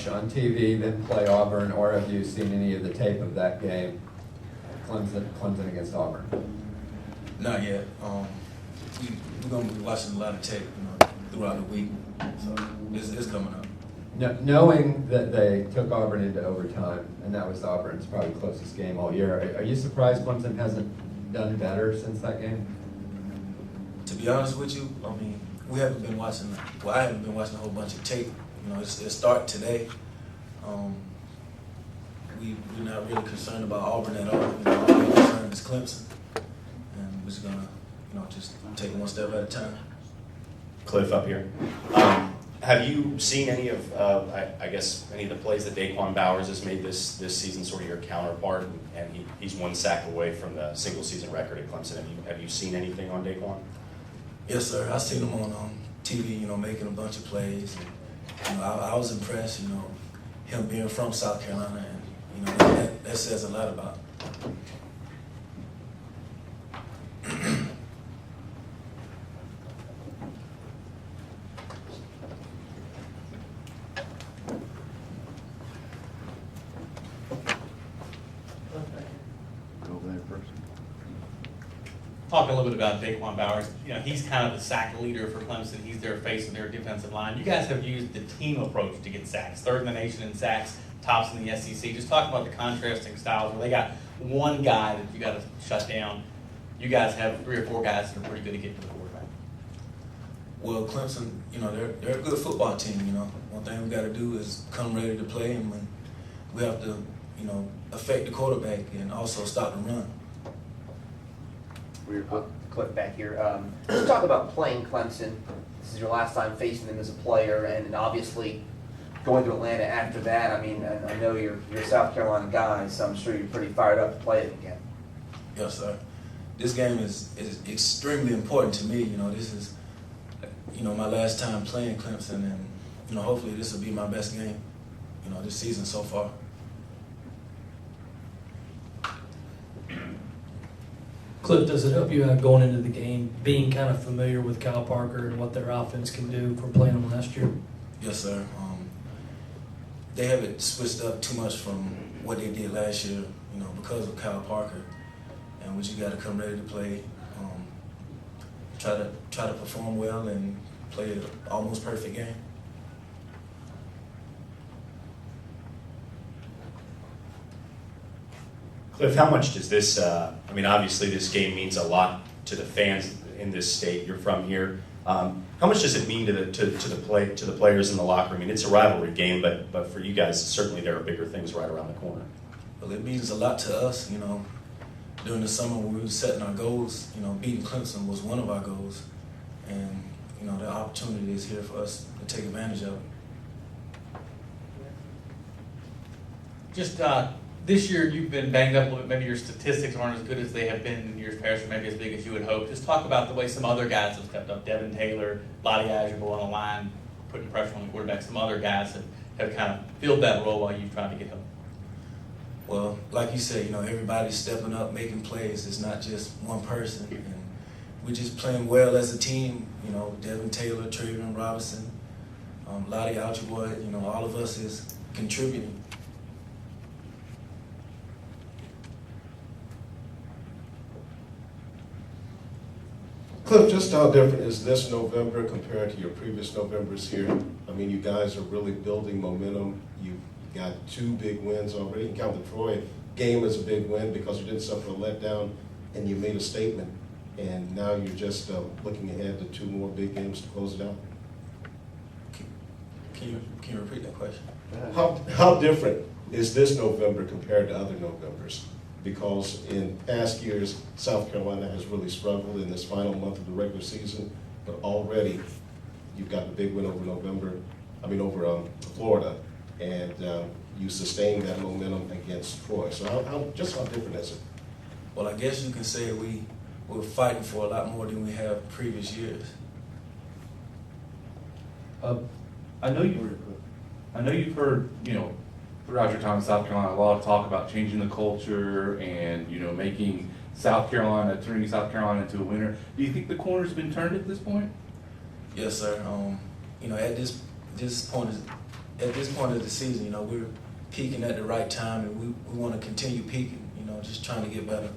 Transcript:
on TV, then play Auburn, or have you seen any of the tape of that game, Clemson against Auburn? Not yet. We're gonna be watching a lot of tape, throughout the week. So it's coming up. Knowing that they took Auburn into overtime, and that was Auburn's probably closest game all year, are you surprised Clemson hasn't done better since that game? To be honest with you, we haven't been watching. Well, I haven't been watching a whole bunch of tape. It started today. We're not really concerned about Auburn at all. All we're concerned is Clemson, and we're just gonna, just take it one step at a time. Cliff up here. Have you seen any of, any of the plays that Daquan Bowers has made this season, sort of your counterpart, and he's one sack away from the single season record at Clemson. Have you seen anything on Daquan? Yes, sir. I seen him on TV, making a bunch of plays. And, I was impressed, him being from South Carolina, and that says a lot about him. Talking a little bit about Daquan Bowers, he's kind of the sack leader for Clemson. He's their face of their defensive line. You guys have used the team approach to get sacks, third in the nation in sacks, tops in the SEC. Just talk about the contrasting styles where they got one guy that you got to shut down. You guys have 3 or 4 guys that are pretty good at getting to the quarterback. Well, Clemson, they're a good football team. One thing we got to do is come ready to play, and we have to, affect the quarterback and also stop the run. We're Cliff back here. Let's talk about playing Clemson. This is your last time facing them as a player, and obviously going to Atlanta after that. I know you're a South Carolina guy, so I'm sure you're pretty fired up to play it again. Yes, sir. This game is extremely important to me. This is, my last time playing Clemson, and hopefully this will be my best game, this season so far. Cliff, does it help you out going into the game, being kind of familiar with Kyle Parker and what their offense can do from playing them last year? Yes, sir. They haven't switched up too much from what they did last year, because of Kyle Parker. And we just got to come ready to play, try to perform well and play an almost perfect game. Cliff, how much does this, obviously this game means a lot to the fans in this state. You're from here. How much does it mean to the players in the locker room? It's a rivalry game, but for you guys, certainly there are bigger things right around the corner. Well, it means a lot to us, During the summer when we were setting our goals, beating Clemson was one of our goals. And, the opportunity is here for us to take advantage of it. Just this year, you've been banged up a little bit. Maybe your statistics aren't as good as they have been in years past, or maybe as big as you would hope. Just talk about the way some other guys have stepped up. Devin Taylor, Lottie Azurbo on the line, putting pressure on the quarterback. Some other guys have kind of filled that role while you've tried to get help. Well, like you said, everybody's stepping up, making plays. It's not just one person. And we're just playing well as a team. Devin Taylor, Trayvon Robinson, Lottie Azurbo, all of us is contributing. Cliff, just how different is this November compared to your previous Novembers here? You guys are really building momentum. You've got 2 big wins already. You can count the Troy game as a big win because you didn't suffer a letdown and you made a statement. And now you're just looking ahead to 2 more big games to close it out. Can you repeat that question? How different is this November compared to other Novembers? Because in past years, South Carolina has really struggled in this final month of the regular season, but already you've got the big win over Florida, and you sustained that momentum against Troy. So how different is it? Well, I guess you can say we're fighting for a lot more than we have previous years. I know you've heard, throughout your time in South Carolina, a lot of talk about changing the culture and, making turning South Carolina into a winner. Do you think the corner's been turned at this point? Yes, sir. At this point at this point of the season, you know, we're peaking at the right time, and we want to continue peaking, you know, just trying to get better.